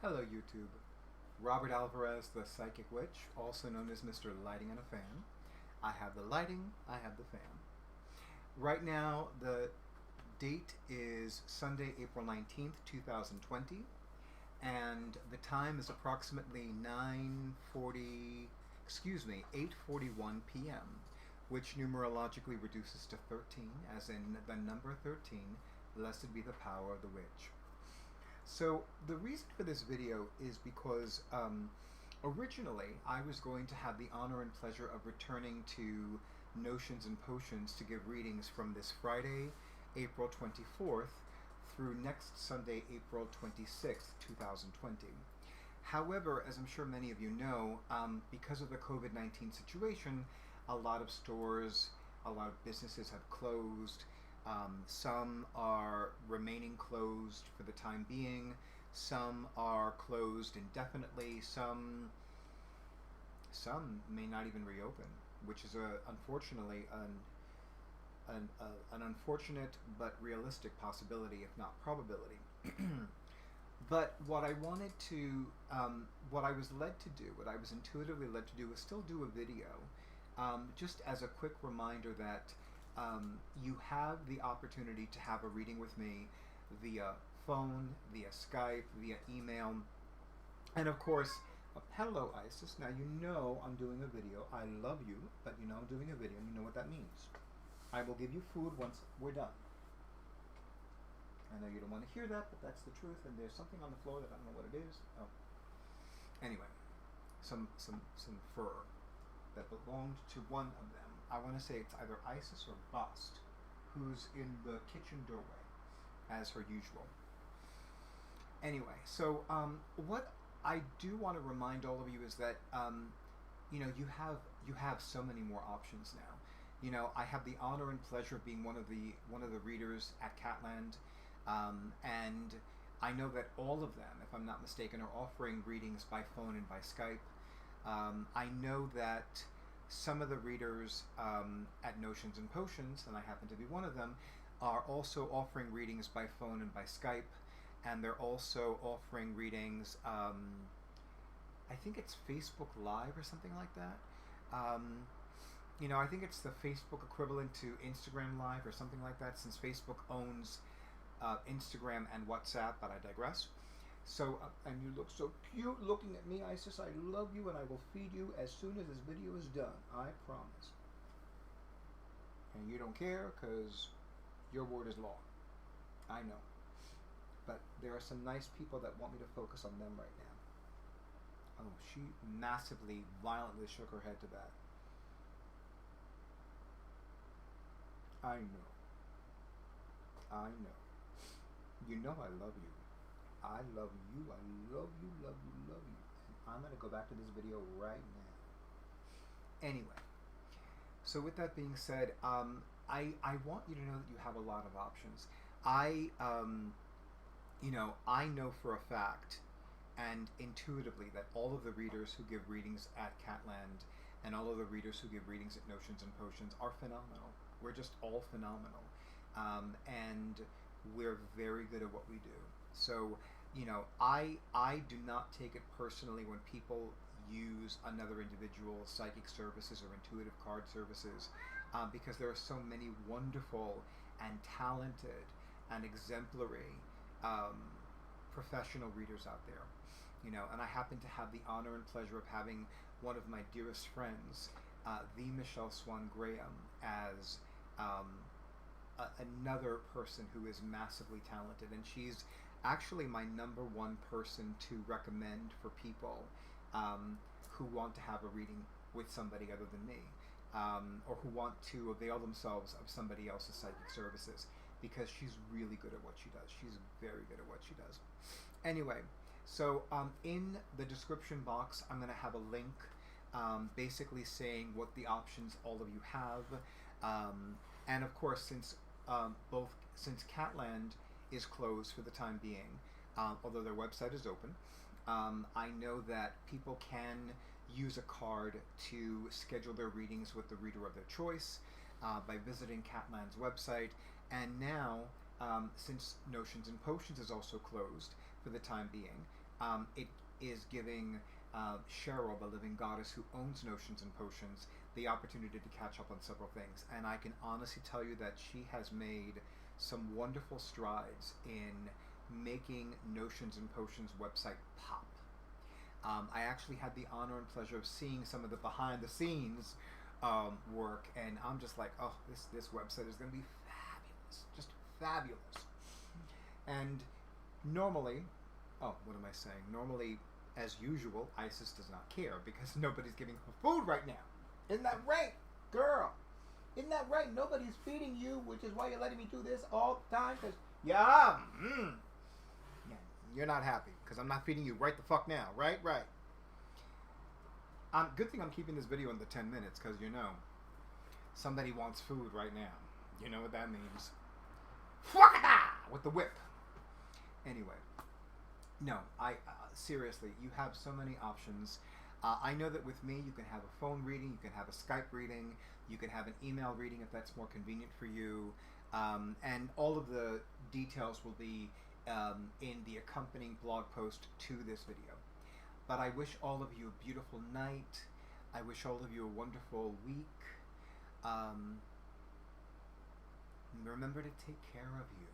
Hello YouTube. Robert Alvarez, the Psychic Witch, also known as Mr. Lighting and a Fan. I have the lighting, I have the fan. Right now, the date is Sunday, April 19th, 2020, and the time is approximately 8:41 p.m., which numerologically reduces to 13, as in the number 13, blessed be the power of the witch. So the reason for this video is because originally I was going to have the honor and pleasure of returning to Notions and Potions to give readings from this Friday, April 24th, through next Sunday, April 26th, 2020. However, as I'm sure many of you know, because of the COVID-19 situation, a lot of stores, a lot of businesses have closed. Some are remaining closed for the time being. Some are closed indefinitely. Some may not even reopen, which is unfortunately an unfortunate but realistic possibility, if not probability. But what I wanted to, what I was led to do, what I was intuitively led to do, was still do a video, just as a quick reminder that you have the opportunity to have a reading with me via phone, via Skype, via email, and of course, hello Isis. Now you know I'm doing a video. I love you, but you know I'm doing a video, and you know what that means. I will give you food once we're done. I know you don't want to hear that, but that's the truth, and there's something on the floor that I don't know what it is. Oh. Anyway, some fur that belonged to one of them. I want to say it's either Isis or Bust, who's in the kitchen doorway, as her usual. Anyway, so what I do want to remind all of you is that you know, you have so many more options now. You know, I have the honor and pleasure of being one of the readers at Catland, and I know that all of them, if I'm not mistaken, are offering readings by phone and by Skype. I know that some of the readers at Notions and Potions, and I happen to be one of them, are also offering readings by phone and by Skype, and they're also offering readings, I think it's Facebook Live or something like that. You know, I think it's the Facebook equivalent to Instagram Live or something like that, since Facebook owns Instagram and WhatsApp, but I digress. So, and you look so cute looking at me, Isis. I love you, and I will feed you as soon as this video is done. I promise. And you don't care, because your word is law. I know. But there are some nice people that want me to focus on them right now. Oh, she massively, violently shook her head to that. I know. I know. You know I love you. I love you, I love you, love you, love you. And I'm going to go back to this video right now. Anyway, so with that being said, I want you to know that you have a lot of options. You know, I know for a fact and intuitively that all of the readers who give readings at Catland and all of the readers who give readings at Notions and Potions are phenomenal. We're just all phenomenal. And we're very good at what we do. So, you know, I do not take it personally when people use another individual's psychic services or intuitive card services, because there are so many wonderful and talented and exemplary professional readers out there. You know, and I happen to have the honor and pleasure of having one of my dearest friends, the Michelle Swan Graham, as another person who is massively talented, and she's actually my #1 person to recommend for people who want to have a reading with somebody other than me, or who want to avail themselves of somebody else's psychic services, because she's really good at what she does. She's very good at what she does. Anyway, so in the description box, I'm going to have a link basically saying what the options all of you have. And of course, since Catland is closed for the time being, although their website is open, I know that people can use a card to schedule their readings with the reader of their choice by visiting Catland's website. And now, since Notions and Potions is also closed for the time being, It is giving Sheryl, the living goddess who owns Notions and Potions, the opportunity to catch up on several things. And I can honestly tell you that she has made some wonderful strides in making Notions and Potions website pop. I actually had the honor and pleasure of seeing some of the behind the scenes work, and I'm just like, oh, this website is going to be fabulous, just fabulous. And normally, oh, what am I saying? Normally, as usual, ISIS does not care because nobody's giving her food right now. Isn't that right, girl? Isn't that right? Nobody's feeding you, which is why you're letting me do this all the time. Because, yeah, you're not happy because I'm not feeding you right the fuck now. Right. Good thing I'm keeping this video under 10 minutes because, you know, somebody wants food right now. You know what that means. With the whip. Anyway. No, seriously, you have so many options. I know that with me, you can have a phone reading, you can have a Skype reading, you can have an email reading if that's more convenient for you, and all of the details will be in the accompanying blog post to this video. But I wish all of you a beautiful night. I wish all of you a wonderful week. Remember to take care of you.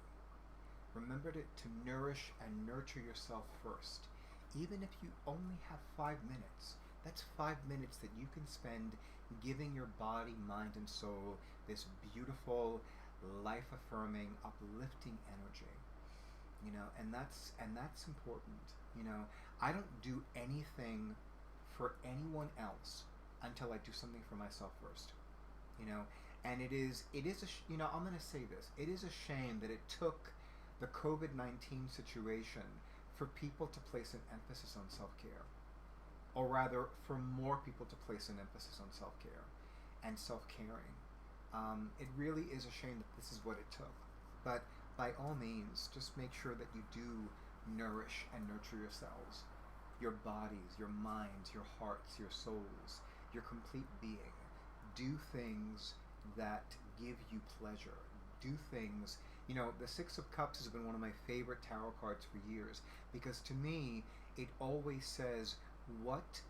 Remember to nourish and nurture yourself first. Even if you only have 5 minutes, that's 5 minutes that you can spend giving your body, mind, and soul this beautiful, life-affirming, uplifting energy. You know, and that's important. You know, I don't do anything for anyone else until I do something for myself first. You know, and it is you know, I'm going to say this. It is a shame that it took the COVID-19 situation for people to place an emphasis on self-care, or rather for more people to place an emphasis on self-care and self-caring. It really is a shame that this is what it took, but by all means, just make sure that you do nourish and nurture yourselves, your bodies, your minds, your hearts, your souls, your complete being. Do things that give you pleasure. Do things. You know, the Six of Cups has been one of my favorite tarot cards for years because to me, it always says, what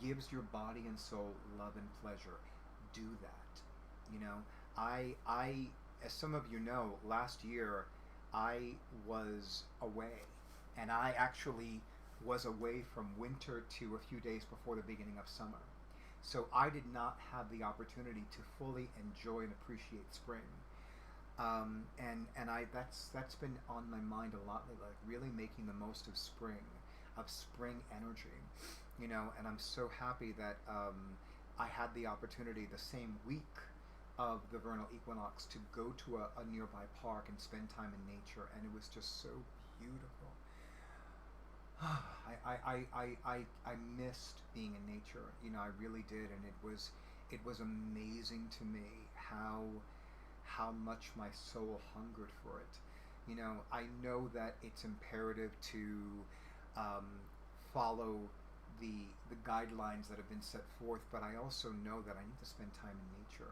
gives your body and soul love and pleasure? Do that. You know, I, as some of you know, last year I was away, and I actually was away from winter to a few days before the beginning of summer. So I did not have the opportunity to fully enjoy and appreciate spring. And that's been on my mind a lot lately, like really making the most of spring energy, you know. And I'm so happy that I had the opportunity the same week of the vernal equinox to go to a nearby park and spend time in nature, and it was just so beautiful. I missed being in nature, you know, I really did, and it was amazing to me how much my soul hungered for it. You know, I know that it's imperative to follow the guidelines that have been set forth, but I also know that I need to spend time in nature.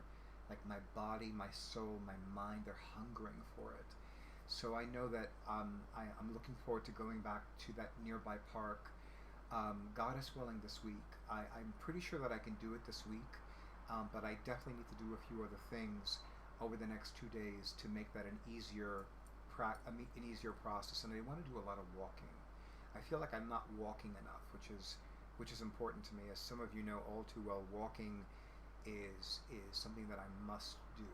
Like my body, my soul, my mind, they're hungering for it. So I know that I'm looking forward to going back to that nearby park, goddess willing, this week. I'm pretty sure that I can do it this week, but I definitely need to do a few other things over the next 2 days to make that an easier process. And I want to do a lot of walking. I feel like I'm not walking enough, which is important to me. As some of you know all too well, walking is something that I must do.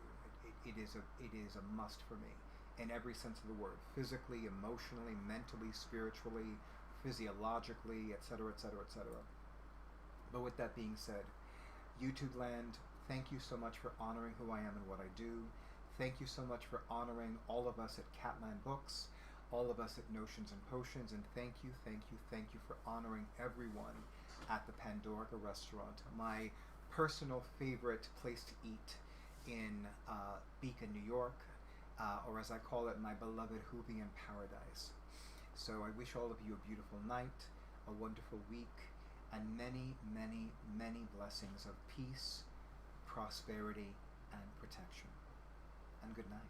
It is a must for me in every sense of the word, physically, emotionally, mentally, spiritually, physiologically, etc., etc., etc. But with that being said, YouTube land, thank you so much for honoring who I am and what I do. Thank you so much for honoring all of us at Catland Books, all of us at Notions and Potions, and thank you for honoring everyone at the Pandorica restaurant, my personal favorite place to eat in Beacon, New York, or as I call it, my beloved Hoovian paradise. So I wish all of you a beautiful night, a wonderful week, and many, many, many blessings of peace, prosperity, and protection. And good night.